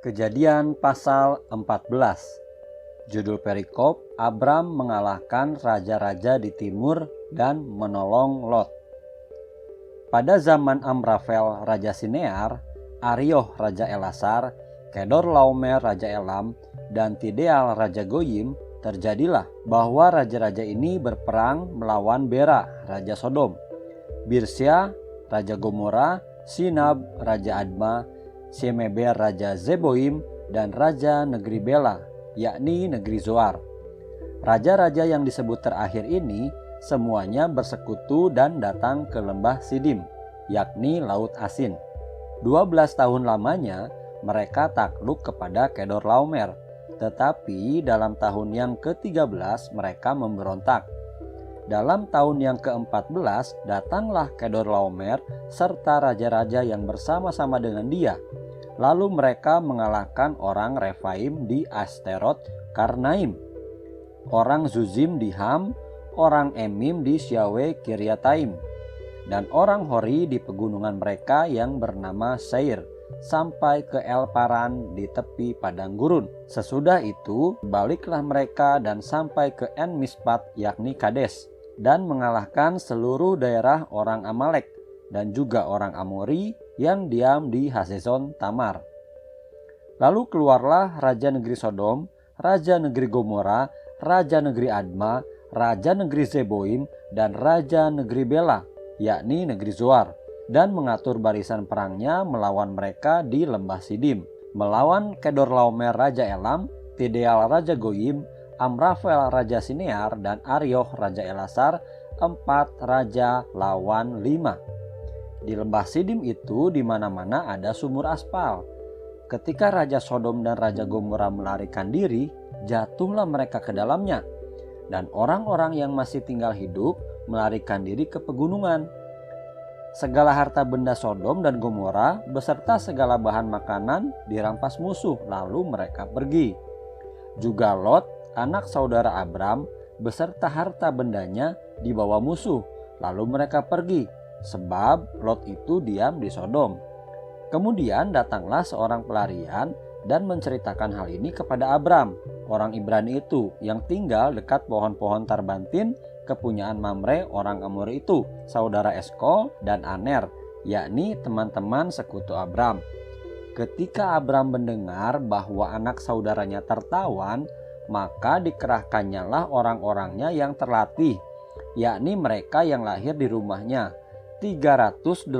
Kejadian pasal 14. Judul perikop, Abram mengalahkan raja-raja di timur dan menolong Lot. Pada zaman Amrafel Raja Sinear, Arioh Raja Elasar, Kedorlaomer Raja Elam, dan Tideal Raja Goyim, terjadilah bahwa raja-raja ini berperang melawan Bera Raja Sodom, Birsya Raja Gomora, Sinab Raja Adma, Shemeber Raja Zeboim, dan Raja Negeri Bela, yakni Negeri Zoar. Raja-raja yang disebut terakhir ini semuanya bersekutu dan datang ke lembah Sidim, yakni Laut Asin. 12 tahun lamanya mereka takluk kepada Kedorlaomer, tetapi dalam tahun yang ke-13 mereka memberontak. Dalam tahun yang ke-14 datanglah Kedorlaomer serta raja-raja yang bersama-sama dengan dia. Lalu mereka mengalahkan orang Refaim di Asterot Karnaim, orang Zuzim di Ham, orang Emim di Syawe Kiryataim, dan orang Hori di pegunungan mereka yang bernama Seir, sampai ke El Paran di tepi padang gurun. Sesudah itu baliklah mereka dan sampai ke En Mispat yakni Kades, dan mengalahkan seluruh daerah orang Amalek dan juga orang Amori yang diam di Hazezon Tamar. Lalu keluarlah raja negeri Sodom, raja negeri Gomora, raja negeri Adma, raja negeri Zeboim, dan raja negeri Bela, yakni negeri Zoar, dan mengatur barisan perangnya melawan mereka di lembah Sidim, melawan Kedorlaomer Raja Elam, Tideal Raja Goyim, Amrafel Raja Sinear, dan Arioh Raja Elasar, 4 raja lawan 5. Di lembah Sidim itu di mana-mana ada sumur aspal. Ketika Raja Sodom dan Raja Gomora melarikan diri, jatuhlah mereka ke dalamnya. Dan orang-orang yang masih tinggal hidup melarikan diri ke pegunungan. Segala harta benda Sodom dan Gomora beserta segala bahan makanan dirampas musuh, lalu mereka pergi. Juga Lot, anak saudara Abram, beserta harta bendanya dibawa musuh, lalu mereka pergi, sebab Lot itu diam di Sodom. Kemudian datanglah seorang pelarian dan menceritakan hal ini kepada Abram, orang Ibrani itu yang tinggal dekat pohon-pohon tarbantin kepunyaan Mamre orang Amori itu, saudara Eskol dan Aner, yakni teman-teman sekutu Abram. Ketika Abram mendengar bahwa anak saudaranya tertawan, maka dikerahkannyalah orang-orangnya yang terlatih, yakni mereka yang lahir di rumahnya, 318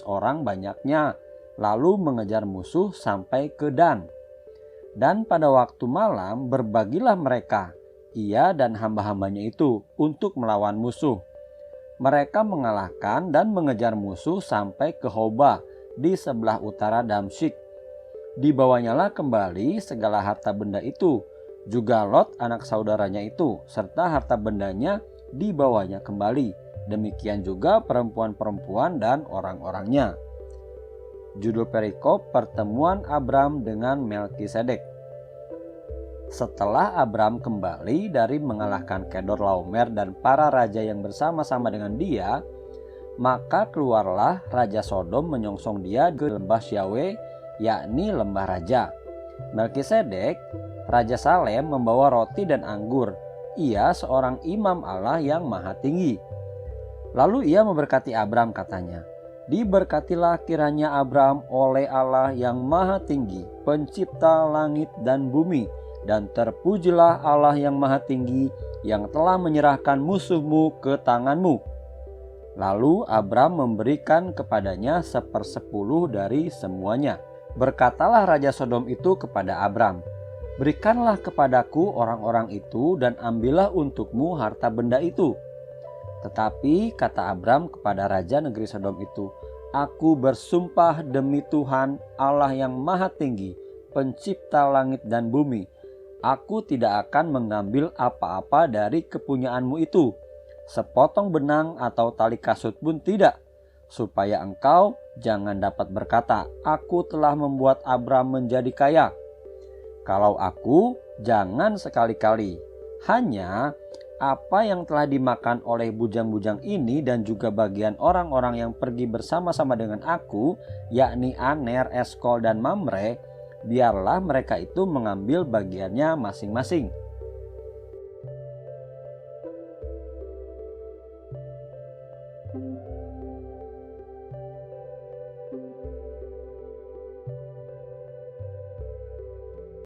orang banyaknya, lalu mengejar musuh sampai ke Dan. Dan pada waktu malam berbagilah mereka, ia dan hamba-hambanya itu, untuk melawan musuh. Mereka mengalahkan dan mengejar musuh sampai ke Hoba di sebelah utara Damsyik. Dibawanyalah kembali segala harta benda itu, juga Lot anak saudaranya itu, serta harta bendanya dibawanya kembali. Demikian juga perempuan-perempuan dan orang-orangnya. Judul perikop, pertemuan Abram dengan Melkisedek. Setelah Abram kembali dari mengalahkan Kedorlaomer dan para raja yang bersama-sama dengan dia, maka keluarlah Raja Sodom menyongsong dia ke lembah Syawe, yakni lembah raja. Melkisedek, Raja Salem, membawa roti dan anggur. Ia seorang imam Allah yang maha tinggi. Lalu ia memberkati Abram, katanya, "Diberkatilah kiranya Abram oleh Allah yang maha tinggi, pencipta langit dan bumi, dan terpujilah Allah yang maha tinggi yang telah menyerahkan musuhmu ke tanganmu." Lalu Abram memberikan kepadanya 1/10 dari semuanya. Berkatalah Raja Sodom itu kepada Abram, "Berikanlah kepadaku orang-orang itu dan ambillah untukmu harta benda itu." Tetapi kata Abram kepada Raja negeri Sodom itu, "Aku bersumpah demi Tuhan Allah yang maha tinggi, pencipta langit dan bumi, aku tidak akan mengambil apa-apa dari kepunyaanmu itu, sepotong benang atau tali kasut pun tidak, supaya engkau jangan dapat berkata, 'Aku telah membuat Abram menjadi kaya.' Kalau aku, jangan sekali-kali. Hanya apa yang telah dimakan oleh bujang-bujang ini dan juga bagian orang-orang yang pergi bersama-sama dengan aku, yakni Aner, Eskol, dan Mamre, biarlah mereka itu mengambil bagiannya masing-masing.